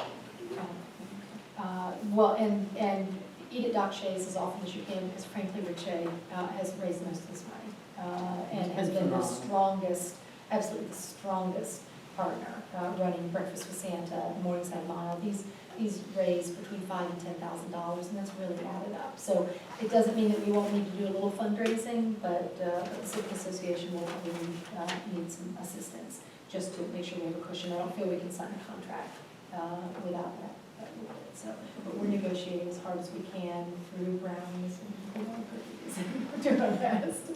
Well, and eat at Doc Shay's as often as you can, because frankly, Rich has raised most of this money, and has been the strongest, absolutely the strongest partner, running Breakfast with Santa, Morningside Mile. These raised between $5,000 and $10,000, and that's really added up. So it doesn't mean that we won't need to do a little fundraising, but the Civic Association will probably need some assistance, just to make sure we have a cushion. I don't feel we can sign a contract without that. So, but we're negotiating as hard as we can through brownies and cookies. We're doing our best.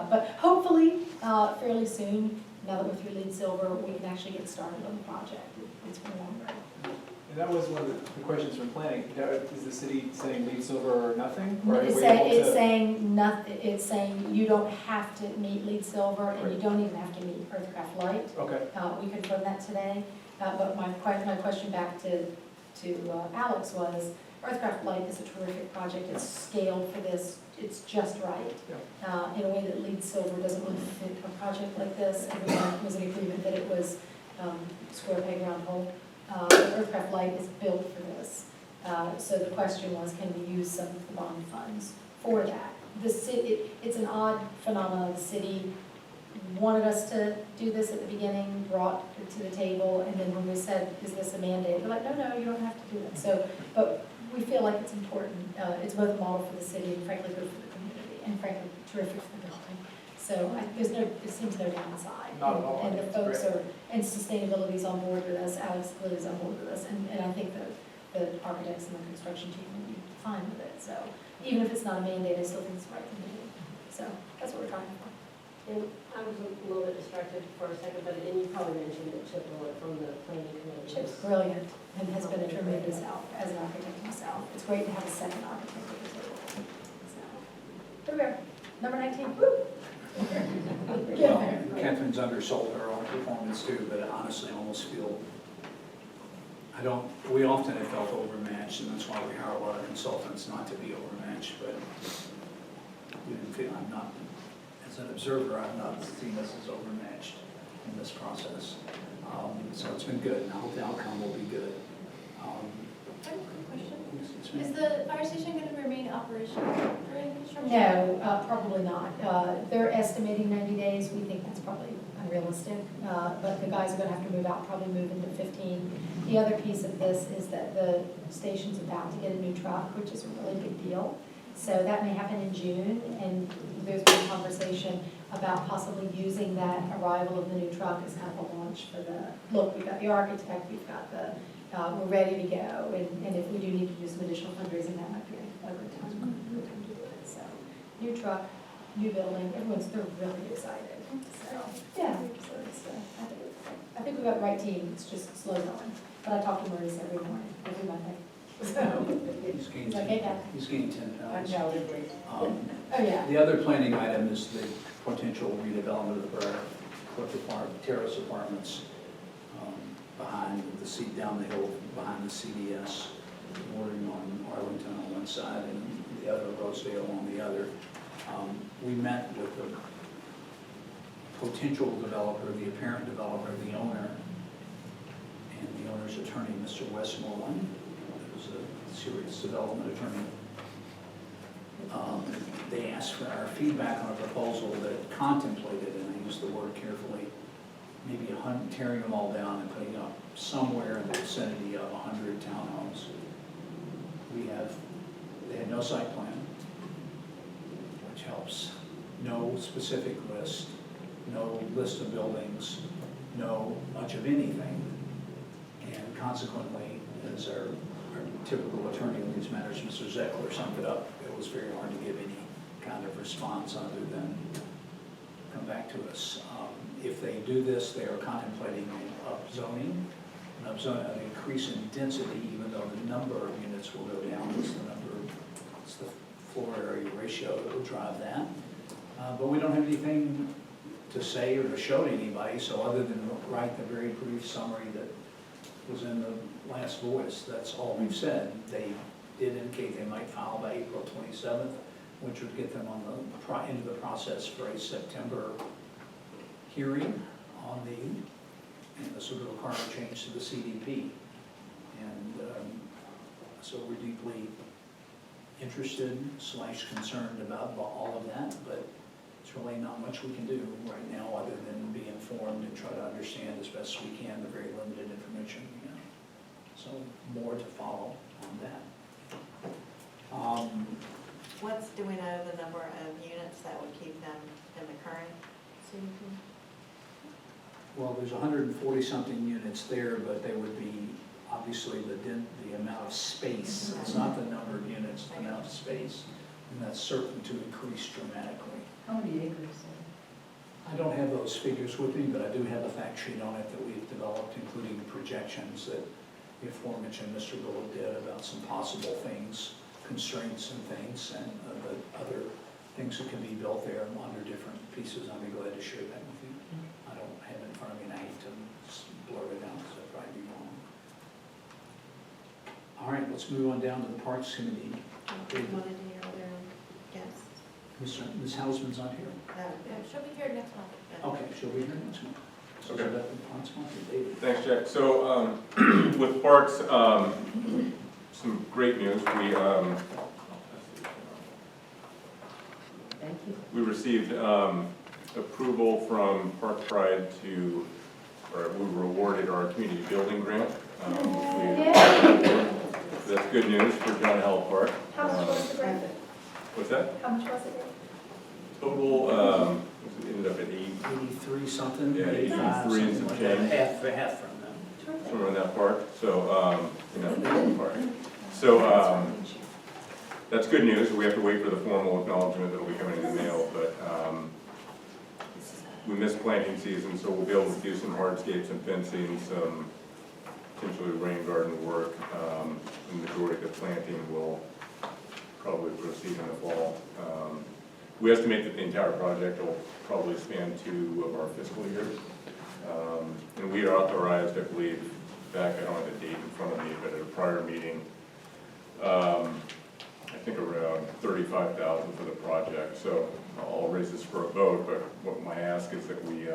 But hopefully, fairly soon, now that we're through lead silver, we can actually get started on the project. It's been a long road. And that was one of the questions from planning. Is the city saying lead silver or nothing? Or are It's we saying, able it's to- saying nothing, it's saying you don't have to meet lead silver, and you don't even have to meet Earthcraft Light. Okay, We confirmed that today, but my question back to Alex was, Earthcraft Light is a terrific project, it's scaled for this, it's just right. In a way that lead silver doesn't really fit a project like this. Everyone was in agreement that it was square peg round hole. Earthcraft Light is built for this. So the question was, can we use some of the bond funds for that? It's an odd phenomenon. The city wanted us to do this at the beginning, brought it to the table, and then when we said, is this a mandate? They're like, no, you don't have to do it. So, but we feel like it's important. It's both a model for the city and frankly good for the community, and frankly terrific for the building. So it seems no downside. Not at all. And the It's folks great. are, and sustainability's on board with us, Alex clearly is on board with us, and I think the architects and the construction team will be fine with it. So even if it's not a mandate, I still think it's the right thing to do. So that's what we're trying for. And I was a little bit distracted for a second, but and you probably mentioned that Chip Miller from the planning committee. Chip's brilliant and has been a tremendous help as an architect himself. It's great to have a second architect at the table. So, here we are, number 19. Woo! We're getting there. Catherine's undersold her own performance too, but I honestly almost feel, we often have felt overmatched, and that's why we hire a lot of consultants not to be overmatched, but we didn't feel, I'm not, as an observer, I've not seen us as overmatched in this process. So it's been good, and I hope the outcome will be good. I have a quick question. Excuse me? Is the fire station going to remain operational during construction? No, probably not. They're estimating 90 days. We think that's probably unrealistic. But the guys are going to have to move out, probably move into 15. The other piece of this is that the station's about to get a new truck, which is a really big deal. So that may happen in June, and there's been conversation about possibly using that arrival of the new truck as kind of a launch for look, we've got the architect, we've got we're ready to go, and if we do need to do some additional fundraising, that might be a good time to do it. So, new truck, new building, they're really excited. So, yeah, so it's, I think we've got the right team, it's just slow going. But I talk to Maurice every morning, every Monday. So, He's gained it's okay, Dad. He's gained 10 pounds. Oh, yeah. The other planning item is the potential redevelopment of our terrace apartments behind the seat down the hill, behind the CVS, bordering on Arlington on one side and the other Rosedale on the other. We met with the potential developer, the apparent developer, the owner, and the owner's attorney, Mr. Westmoreland, who's a serious development attorney. They asked for our feedback on a proposal that contemplated, and I use the word carefully, maybe tearing them all down and putting up somewhere in the vicinity of 100 townhomes. They had no site plan, which helps. No specific list, no list of buildings, no much of anything. And consequently, as our typical attorney in these matters, Mr. Zeckler, summed it up, it was very hard to give any kind of response other than come back to us. If they do this, they are contemplating upzoning, an increase in density, even though the number of units will go down. It's the floor area ratio that will drive that. But we don't have anything to say or to show to anybody, so other than write the very brief summary that was in the last voice, that's all we've said. They did indicate they might file by April 27th, which would get them on the, into the process for a September hearing on the, and this would require a change to the CDP. And so we're deeply interested / concerned about all of that, but it's really not much we can do right now other than be informed and try to understand as best we can the very limited information we have. So more to follow on that. Do we know the number of units that would keep them in the current CDP? Well, there's 140-something units there, but they would be, obviously, the amount of space. It's not the number of units, the amount of space, and that's certain to increase dramatically. How many acres? I don't have those figures with me, but I do have a fact sheet on it that we've developed, including projections that the aforementioned Mr. Bullock did about some possible things, constraints and things, and the other things that can be built there under different pieces. I'd be glad to share that with you. I don't have it in front of me, and I hate to blur it out, because I'd probably be wrong. All right, let's move on down to the Parks Committee. Wanted to hear other guests. Ms. Hausman's not here. She'll be here next month. Okay, she'll be here next month. So Okay. that the Parks Month, David. Thanks, Jack. So with parks, some great news. Thank you. We received approval from Park Pride or we were awarded our community building grant. That's good news for John Held Park. How much was the grant? What's that? How much was it? Total, it ended up at 83 something, Yeah, 85 83 and something some like that. change. Half from them. somewhere in that park, so, park. So, that's good news. We have to wait for the formal acknowledgement that'll be coming in the mail, but, we missed planting season, so we'll be able to do some hardscapes and fencing, some potentially rain garden work. The majority of the planting will probably proceed in the fall. We estimate that the entire project will probably span 2 of our fiscal years. And we are authorized, I believe, back, I don't have the date in front of me, but at a prior meeting, I think around $35,000 for the project. So I'll raise this for a vote, but what my ask is that we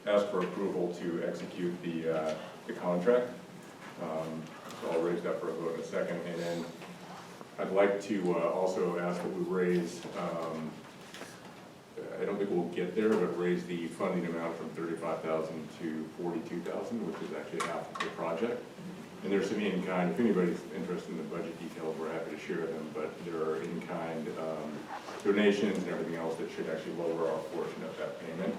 ask for approval to execute the contract. So I'll raise that for a vote in a second. And then I'd like to also ask that we raise, I don't think we'll get there, but raise the funding amount from $35,000 to $42,000, which is actually half of the project. And there's some in-kind, if anybody's interested in the budget details, we're happy to share them, but there are in-kind donations and everything else that should actually lower our portion of that payment.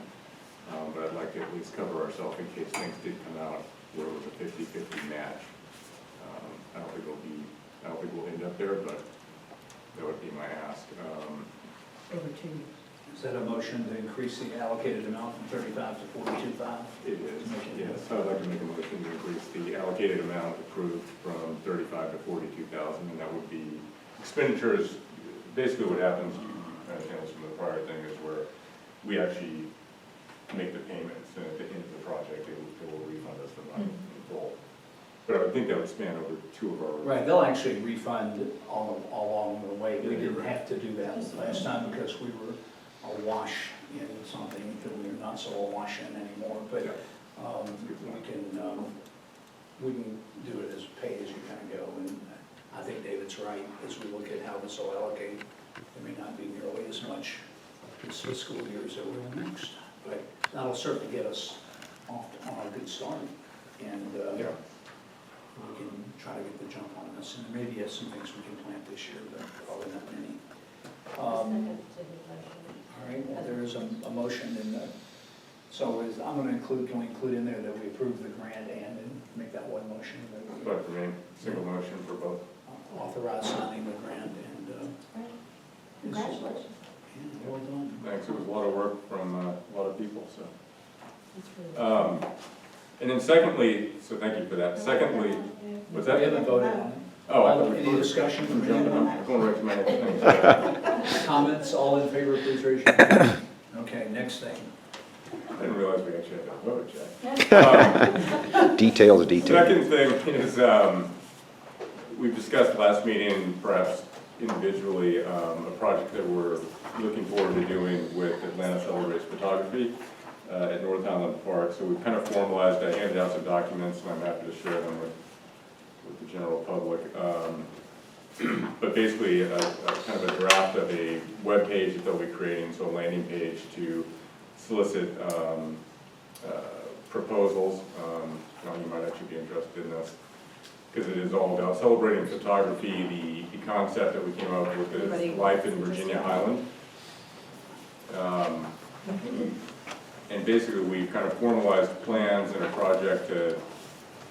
But I'd like to at least cover ourselves in case things did come out where it was a 50-50 match. I don't think we'll end up there, but that would be my ask. Over 2 years. Is that a motion to increase the allocated amount from 35 to 42.5? It is, yes. I'd like to make a motion to increase the allocated amount approved from 35 to 42,000, and that would be expenditures. Basically what happens, you understand this from the prior thing, is where we actually make the payments, and at the end of the project, they will refund us the money in full. But I would think that would span over 2 of our. Right, they'll actually refund all along the way. We didn't have to do that last time because we were awash in something that we're not so awash in anymore. But we can do it as pay as you kind of go. And I think David's right, as we look at how this will allocate, there may not be nearly as much this fiscal year as there will next. But that'll certainly get us off on a good start. And we can try to get the jump on this. And there may be some things we can plant this year, but probably not many. All right, well, there is a motion in the, so I'm going to include, can we include in there that we approve the grant and make that one motion? But for me, single motion for both. Authorize signing the grant and. Congratulations. Yeah, well done. Thanks, it was a lot of work from a lot of people, so. And then secondly, so thank you for that. Secondly, what's that? We haven't voted on it. Oh, I thought Any discussion from I'm anyone? going right to my next thing. Comments, all in favor, please raise your hand. Okay, next thing. I didn't realize we actually had to vote, Jack. Details, details. Second thing is, we've discussed last meeting, perhaps individually, a project that we're looking forward to doing with Atlanta Celebrates Photography at North Highland Park. So we've kind of formalized, I handed out some documents, and I'm happy to share them with the general public. But basically, kind of a draft of a web page that they'll be creating, so a landing page to solicit proposals. John, you might actually be interested in this, because it is all about celebrating photography. The concept that we came up with is Life in Virginia-Highland. And basically, we've kind of formalized plans and a project to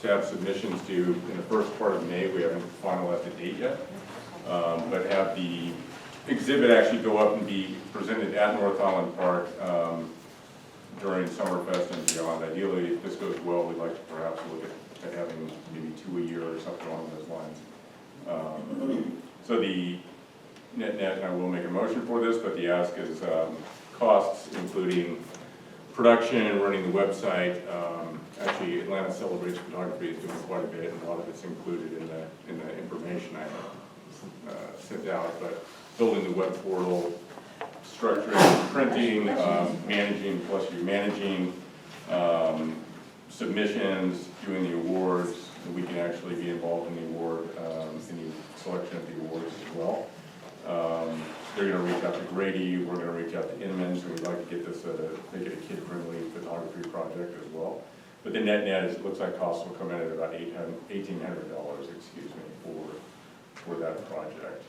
have submissions due in the first part of May. We haven't finalized the date yet, but have the exhibit actually go up and be presented at North Highland Park during Summerfest and beyond. Ideally, if this goes well, we'd like to perhaps look at having maybe 2 a year or something along those lines. So the net, and I will make a motion for this, but the ask is costs, including production, running the website. Actually, Atlanta Celebrates Photography is doing quite a bit, and a lot of it's included in the information I sent out. But building the web portal, structuring, printing, managing, plus you're managing submissions, doing the awards, and we can actually be involved in the award, in the selection of the awards as well. They're going to reach out to Grady, we're going to reach out to Inman, so we'd like to get this, make it a kid-friendly photography project as well. But the net is, it looks like costs will come in at about $1,800, excuse me, for that project.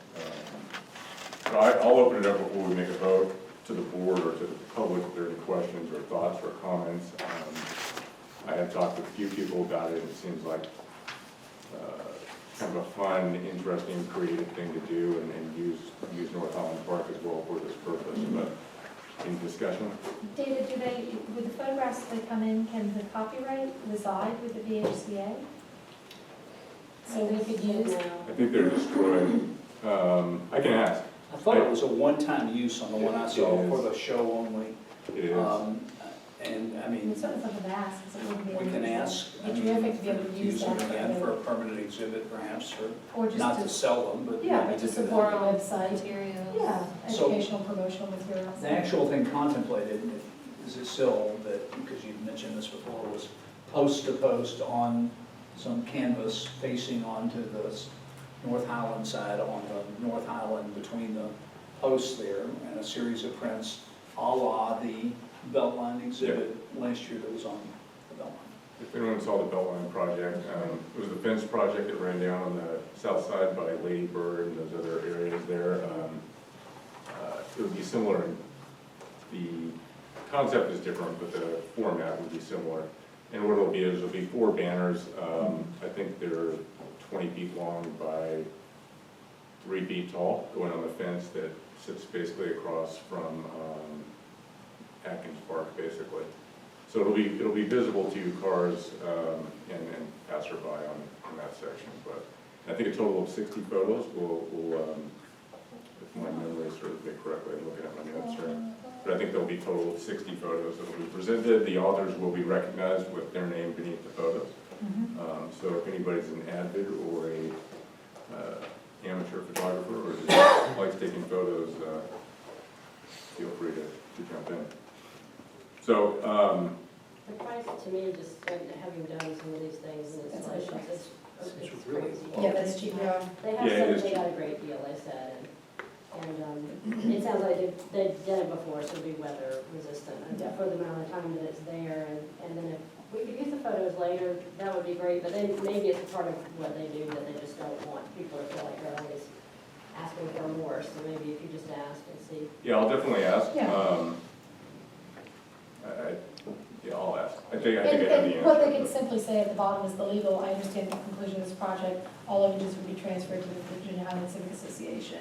So I'll open it up before we make a vote to the board or to the public if there are any questions or thoughts or comments. I have talked with a few people about it. It seems like kind of a fun, interesting, creative thing to do and use North Highland Park as well for this purpose. But any discussion? David, with the photographs that come in, can the copyright reside with the VHCA? So they could use? I think they're destroyed. I can ask. I thought it was a one-time use on the one I saw It for is. the show only. It is. And I mean, It's sort of something to ask, because it wouldn't be. we can ask. I It'd be mean, terrific to be able to use them that. again for a permanent exhibit perhaps, or Or not just to sell them, but. yeah, maybe but to do support that. our website. Materials. Yeah, So- educational, promotional materials. The actual thing contemplated, is it still that, because you mentioned this before, was post to post on some canvas facing onto the North Highland side, on the North Highland between the posts there, and a series of prints a la the Beltline exhibit last year that was on the Beltline. If anyone saw the Beltline project, it was the fence project that ran down on the south side by Lady Bird and those other areas there. It would be similar. The concept is different, but the format would be similar. And what it'll be is there'll be 4 banners. I think they're 20 feet long by 3 feet tall, going on the fence that sits basically across from Atkins Park, basically. So it'll be visible to cars and passerby on that section. But I think a total of 60 photos will if my memory serves me correctly, I'm looking at my notes here. But I think there'll be a total of 60 photos that will be presented. The authors will be recognized with their name beneath the photos. So if anybody's an avid or a amateur photographer or just likes taking photos, feel free to jump in. So, The price to me, just having done some of these things and installations, it's crazy. Yeah, that's cheap. They have Yeah, it said is they cheap. got a great deal, they said, and it sounds like they've done it before, so it'll be weather resistant for the amount of time that it's there, and then if we could use the photos later, that would be great, but then maybe it's part of what they do that they just don't want people to feel like they're always asking for more, so maybe if you just ask and see. yeah, I'll definitely ask. Yeah. Yeah, I'll ask. I think I have the And answer. what they could simply say at the bottom is the legal, I understand the conclusion of this project, all images would be transferred to the Virginia-Highland Civic Association,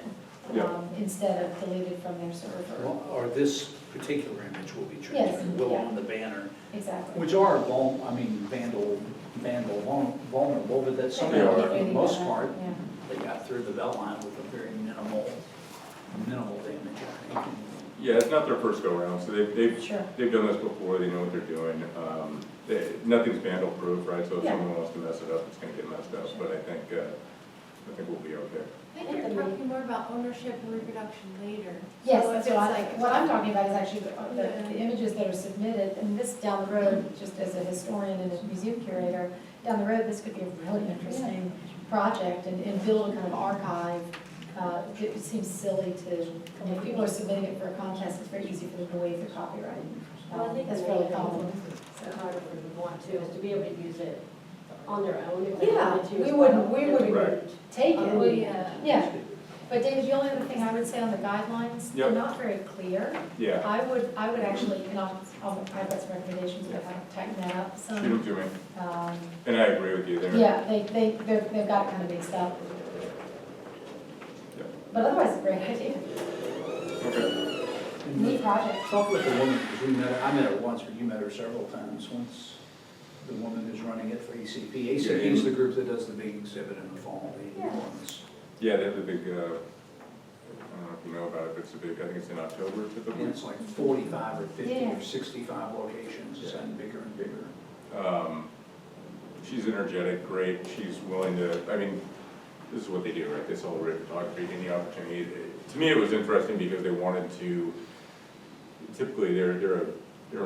Yeah. instead of deleted from their server. Or this particular image will be Yes, transferred, will yeah. on the banner, Exactly. which are, vandal vulnerable, but that some They are are. for the most part. Yeah. they got through the belt line with a very minimal damage, I think. Yeah, it's not their first go-around, so they've Sure. done this before, they know what they're doing. Nothing's vandal-proof, right, so if Yeah. someone wants to mess it up, it's gonna get messed up, but I think we'll be okay. I think you're talking more about ownership and reproduction later. Yes, So that's if what it's like- what I'm talking about is actually the images that are submitted, and this down the road, just as a historian and a museum curator, down the road, this could be a really interesting project and build a kind of archive. It seems silly to, if people are submitting it for a contest, it's very easy for them to waive their copyright. Well, I think That's the fairly main thing common. photographers would want to is to be able to use it on their own if they Yeah, wanted to. we as wouldn't, well. we wouldn't Right. take Oh, it. yeah. Yeah, but David, the only other thing I would say on the guidelines, they're Yep. not very clear. Yeah, I would actually, and I've got some recommendations about how to tighten that up shoot them some. to me, Um, and I agree with you there. Yeah, they've got it kind of mixed up. Yep. But otherwise, it's a great idea. Okay. Neat project. Talk with the woman, because I met her once, but you met her several times. Once the woman who's running it for ACP. ACP is the group that does the big exhibit in the fall. the Yeah. ones. Yeah, they have the big, I don't know if you know about it, but it's a big, I think it's in October typically. And it's like 45 or 50 Yeah. or 65 locations, it's gotten bigger and bigger. She's energetic, great, she's willing to, I mean, this is what they do, right? They celebrate photography, any opportunity. To me, it was interesting because they wanted to, typically, they're an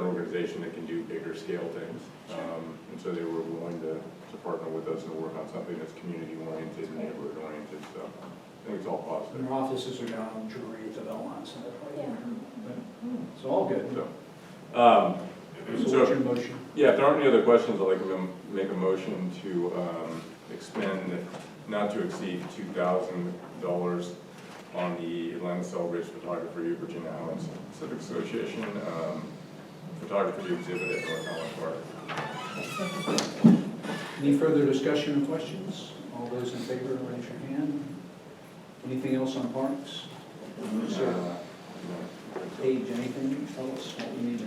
organization that can do bigger scale things. And so they were willing to partner with us and work on something that's community-oriented and neighborhood-oriented, so I think it's all positive. And their offices are down on Drury at the Belmont Center. Yeah. It's all good. So, So what's your motion? yeah, if there aren't any other questions, I'd like to make a motion to expend not to exceed $2,000 on the Atlanta Celebrates Photography Virginia-Highland Civic Association photography exhibit at North Highland Park. Any further discussion or questions? All those in favor, raise your hand. Anything else on parks? Sir, Paige, anything else that we need to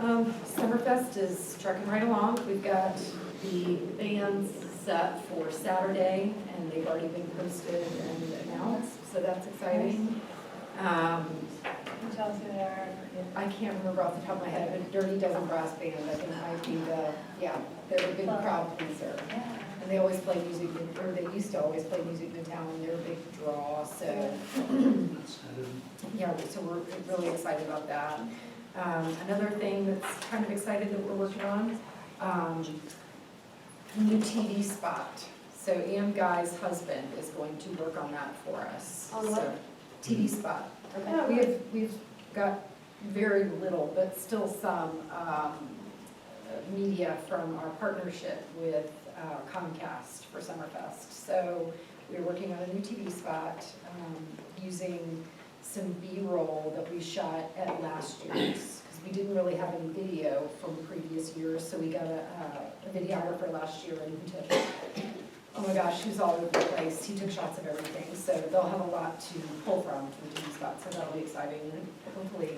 know? Summerfest is trucking right along. We've got the bands set for Saturday, and they've already been posted and announced, so that's exciting. Tell us who they are. I can't remember off the top of my head, but Dirty Dozen Brass Band, I think might be they're a big crowd pleaser. And they always play music, or they used to always play music in the town, and they're a big draw, so. Yeah, so we're really excited about that. Another thing that's kind of excited that we're working on, new TV spot. So Ann Guy's husband is going to work on that for us. On what? So, TV spot. Okay. We've got very little, but still some media from our partnership with Comcast for Summerfest. So we're working on a new TV spot using some B-roll that we shot at last year's, because we didn't really have any video from previous years, so we got a videographer last year, and he took, oh my gosh, he was all over the place. He took shots of everything, so they'll have a lot to pull from the TV spot, so that'll be exciting, and hopefully,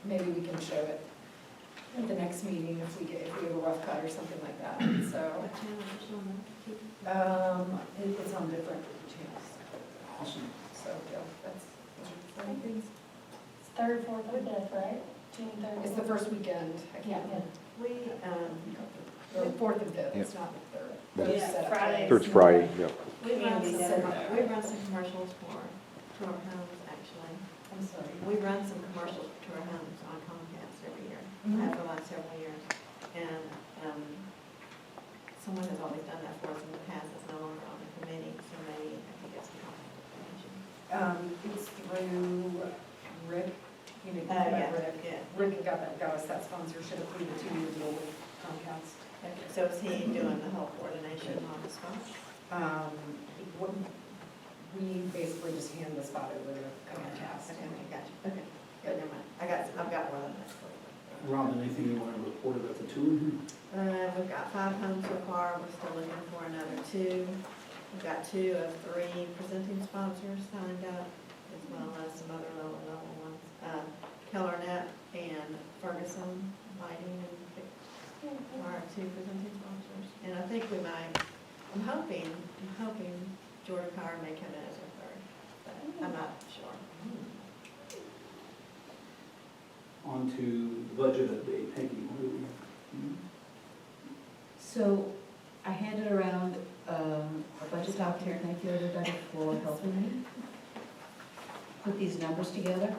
maybe we can show it at the next meeting if we have a rough cut or something like that, so. It's on different channels, Awesome. so, yeah, that's exciting things. It's third, fourth, or fifth, right? June third. It's the first weekend, I can't remember, We, or fourth and fifth, it's not the third. Yeah. Those set up Friday. Third's Friday, yep. we run Community some, center. we run some commercials for tour homes, actually. I'm sorry. We run some commercials for tour homes on Comcast every year, have for the last several years. And someone has always done that for us in the past, it's no longer on the committee, so maybe I can get some contact information. It's through Rick, you know, Yeah, Rick. yeah. Rick got us that sponsorship through the 2-year deal with Comcast. So is he doing the whole coordination on the spot? We basically just hand the spot over to Comcast. Okay, gotcha, okay, good, never mind, I've got more than that. Robin, anything you want to report about the tour? We've got 5 homes so far, we're still looking for another 2. We've got 2 of 3 presenting sponsors signed up, as well as some other lower level ones. Kellernet and Ferguson Lighting and Fix are 2 presenting sponsors. And I think we might, I'm hoping Jordan Power may come in as a third, but I'm not sure. On to the budget update. Peggy, what do we? So I handed around a budget document, thank you everybody for helping me put these numbers together.